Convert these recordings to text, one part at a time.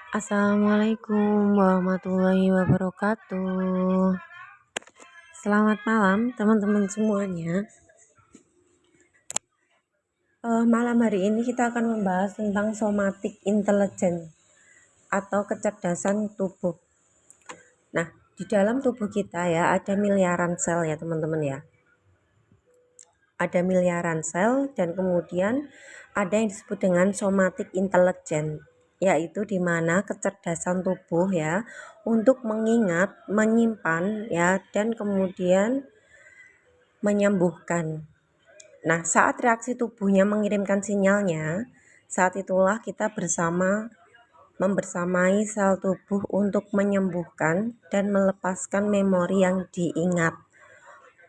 Assalamualaikum warahmatullahi wabarakatuh. Selamat malam teman-teman semuanya. Malam hari ini kita akan membahas tentang somatic intelligence atau kecerdasan tubuh. Nah, di dalam tubuh kita ya ada miliaran sel ya teman-teman ya. Ada miliaran sel dan kemudian ada yang disebut dengan somatic intelligence, yaitu di mana kecerdasan tubuh ya untuk mengingat, menyimpan ya dan kemudian menyembuhkan. Nah, saat reaksi tubuhnya mengirimkan sinyalnya, saat itulah kita membersamai sel tubuh untuk menyembuhkan dan melepaskan memori yang diingat.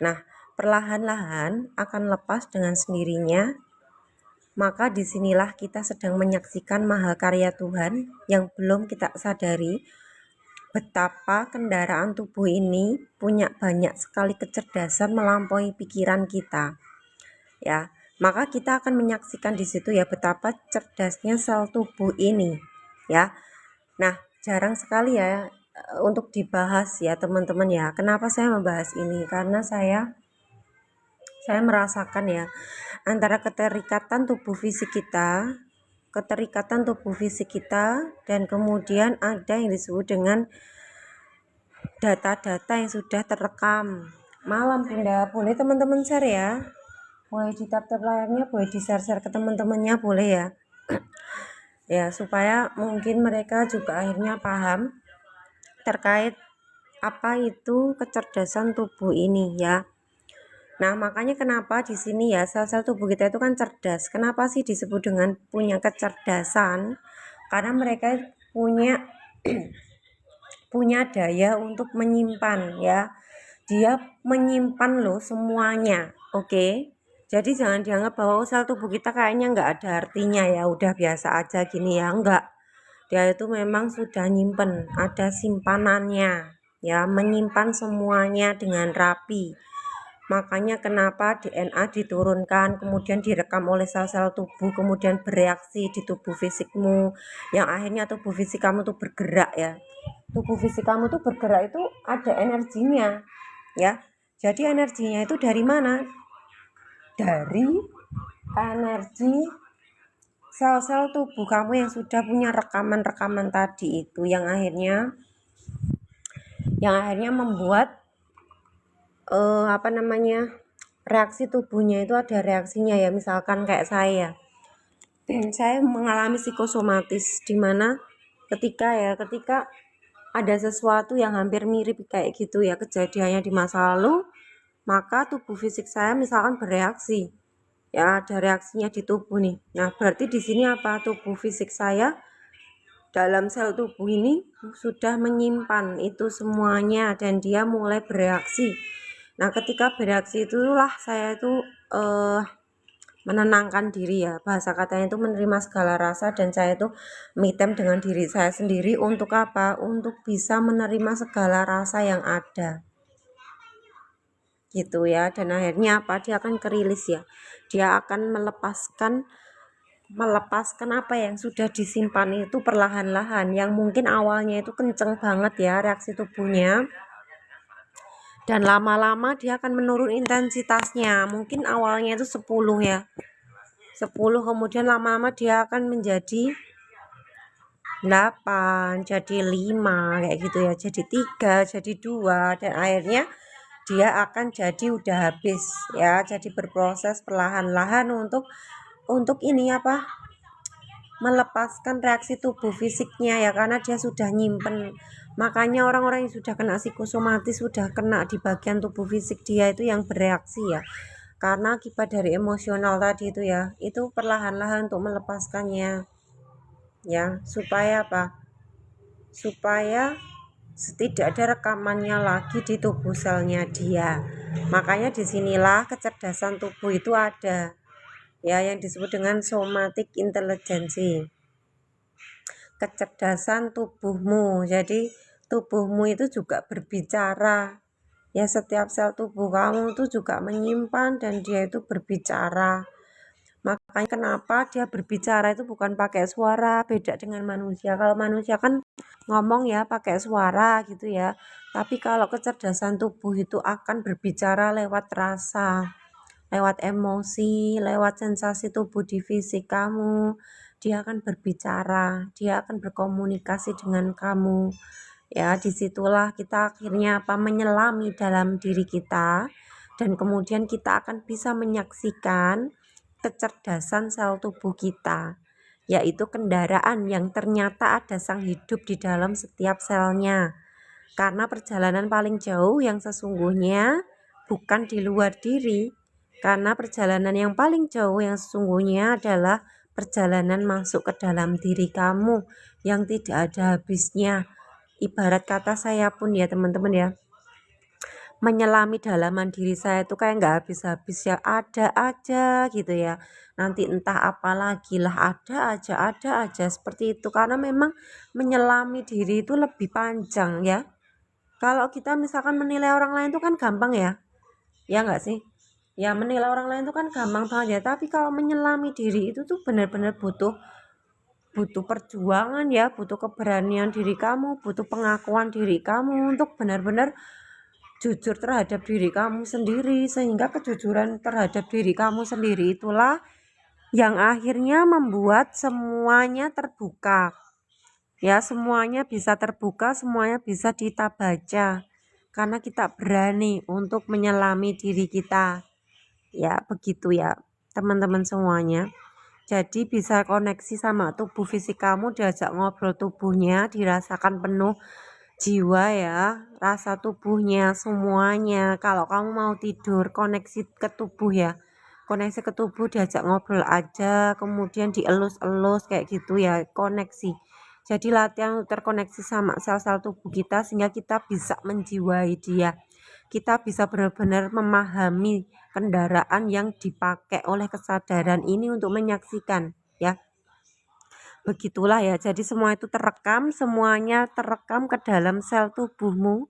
Nah, perlahan-lahan akan lepas dengan sendirinya. Maka disinilah kita sedang menyaksikan mahakarya Tuhan yang belum kita sadari betapa kendaraan tubuh ini punya banyak sekali kecerdasan melampaui pikiran kita. Ya, maka kita akan menyaksikan di situ ya betapa cerdasnya sel tubuh ini. Ya. Nah, jarang sekali ya untuk dibahas ya teman-teman ya. Kenapa saya membahas ini? Karena saya merasakan ya antara keterikatan tubuh fisik kita dan kemudian ada yang disebut dengan data-data yang sudah terekam. Malam Bunda, boleh teman-teman share ya, boleh di tap layarnya, boleh di share ke teman-temannya, boleh ya. Ya, supaya mungkin mereka juga akhirnya paham terkait apa itu kecerdasan tubuh ini ya. Nah, makanya kenapa di sini ya sel-sel tubuh kita itu kan cerdas. Kenapa sih disebut dengan punya kecerdasan? Karena mereka punya punya daya untuk menyimpan ya. Dia menyimpan loh semuanya. Oke. Jadi jangan dianggap bahwa sel tubuh kita kayaknya nggak ada artinya ya, udah biasa aja gini ya, enggak. Dia itu memang sudah nyimpen, ada simpanannya ya, menyimpan semuanya dengan rapi. Makanya kenapa DNA diturunkan, kemudian direkam oleh sel-sel tubuh, kemudian bereaksi di tubuh fisikmu, yang akhirnya tubuh fisik kamu tuh bergerak ya. Tubuh fisik kamu tuh bergerak itu ada energinya ya. Jadi energinya itu dari mana? Dari energi sel-sel tubuh kamu yang sudah punya rekaman-rekaman tadi itu, yang akhirnya membuat reaksi tubuhnya itu ada reaksinya ya. Misalkan kayak saya mengalami psikosomatis, di mana ketika ada sesuatu yang hampir mirip kayak gitu ya kejadiannya di masa lalu, maka tubuh fisik saya misalkan bereaksi ya, ada reaksinya di tubuh nih. Nah, berarti di sini apa? Tubuh fisik saya dalam sel tubuh ini sudah menyimpan itu semuanya dan dia mulai bereaksi. Nah, ketika bereaksi itulah saya itu menenangkan diri ya. Bahasa katanya itu menerima segala rasa, dan saya itu me time dengan diri saya sendiri untuk apa? Untuk bisa menerima segala rasa yang ada. Gitu ya. Dan akhirnya apa? Dia akan kerilis ya. Dia akan melepaskan apa yang sudah disimpan itu perlahan-lahan, yang mungkin awalnya itu kenceng banget ya reaksi tubuhnya, dan lama-lama dia akan menurun intensitasnya. Mungkin awalnya itu 10 ya, 10, kemudian lama-lama dia akan menjadi 8, jadi 5 kayak gitu ya, jadi 3, jadi 2, dan akhirnya dia akan jadi udah habis ya. Jadi berproses perlahan-lahan untuk ini apa, melepaskan reaksi tubuh fisiknya ya, karena dia sudah nyimpen. Makanya orang-orang yang sudah kena psikosomatis, sudah kena di bagian tubuh fisik dia itu yang bereaksi ya, karena akibat dari emosional tadi itu ya, itu perlahan-lahan untuk melepaskannya ya, supaya apa? Supaya tidak ada rekamannya lagi di tubuh selnya dia. Makanya disinilah kecerdasan tubuh itu ada ya, yang disebut dengan somatic intelligence, kecerdasan tubuhmu. Jadi tubuhmu itu juga berbicara ya, setiap sel tubuh kamu itu juga menyimpan dan dia itu berbicara. Makanya kenapa dia berbicara itu bukan pakai suara, beda dengan manusia. Kalau manusia kan ngomong ya pakai suara gitu ya. Tapi kalau kecerdasan tubuh itu akan berbicara lewat rasa, lewat emosi, lewat sensasi tubuh di fisik kamu. Dia akan berbicara, dia akan berkomunikasi dengan kamu. Ya, disitulah kita akhirnya menyelami dalam diri kita, dan kemudian kita akan bisa menyaksikan kecerdasan sel tubuh kita, yaitu kendaraan yang ternyata ada sang hidup di dalam setiap selnya. Karena perjalanan paling jauh yang sesungguhnya bukan di luar diri, karena perjalanan yang paling jauh yang sesungguhnya adalah perjalanan masuk ke dalam diri kamu yang tidak ada habisnya. Ibarat kata saya pun ya teman-teman ya, menyelami dalaman diri saya itu kayak nggak habis-habis ya, ada aja gitu ya, nanti entah apa lagi lah, ada aja seperti itu. Karena memang menyelami diri itu lebih panjang ya. Kalau kita misalkan menilai orang lain itu kan gampang ya nggak sih, ya menilai orang lain itu kan gampang banget ya, tapi kalau menyelami diri itu tuh benar-benar butuh perjuangan ya, butuh keberanian diri kamu, butuh pengakuan diri kamu untuk benar-benar jujur terhadap diri kamu sendiri. Sehingga kejujuran terhadap diri kamu sendiri itulah yang akhirnya membuat semuanya terbuka ya, semuanya bisa terbuka, semuanya bisa kita baca karena kita berani untuk menyelami diri kita ya. Begitu ya teman-teman semuanya. Jadi bisa koneksi sama tubuh fisik kamu, diajak ngobrol tubuhnya, dirasakan penuh jiwa ya, rasa tubuhnya semuanya. Kalau kamu mau tidur, koneksi ke tubuh ya, koneksi ke tubuh, diajak ngobrol aja, kemudian dielus-elus kayak gitu ya, koneksi. Jadi latihan terkoneksi sama sel-sel tubuh kita sehingga kita bisa menjiwai dia. Kita bisa benar-benar memahami kendaraan yang dipakai oleh kesadaran ini untuk menyaksikan ya. Begitulah ya, jadi semua itu terekam, semuanya terekam ke dalam sel tubuhmu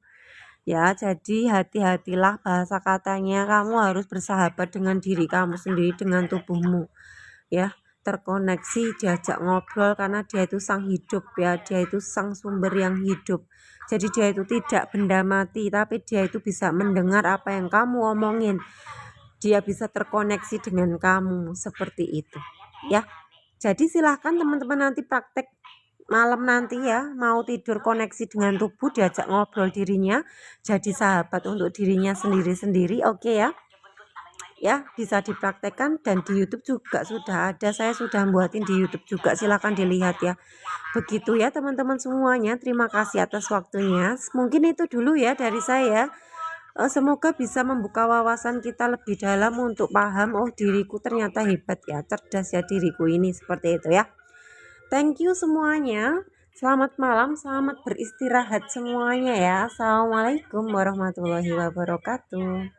ya. Jadi hati-hatilah bahasa katanya, kamu harus bersahabat dengan diri kamu sendiri, dengan tubuhmu ya, terkoneksi, diajak ngobrol karena dia itu sang hidup ya, dia itu sang sumber yang hidup. Jadi dia itu tidak benda mati, tapi dia itu bisa mendengar apa yang kamu omongin, dia bisa terkoneksi dengan kamu seperti itu ya. Jadi silahkan teman-teman nanti praktek malam nanti ya, mau tidur koneksi dengan tubuh, diajak ngobrol dirinya, jadi sahabat untuk dirinya sendiri-sendiri. Oke ya, ya bisa dipraktekkan. Dan di YouTube juga sudah ada, saya sudah buatin di YouTube juga, silahkan dilihat ya. Begitu ya teman-teman semuanya, terima kasih atas waktunya. Mungkin itu dulu ya dari saya. Semoga bisa membuka wawasan kita lebih dalam untuk paham, oh diriku ternyata hebat ya, cerdas ya diriku ini, seperti itu ya. Thank you semuanya, selamat malam, selamat beristirahat semuanya ya. Assalamualaikum warahmatullahi wabarakatuh.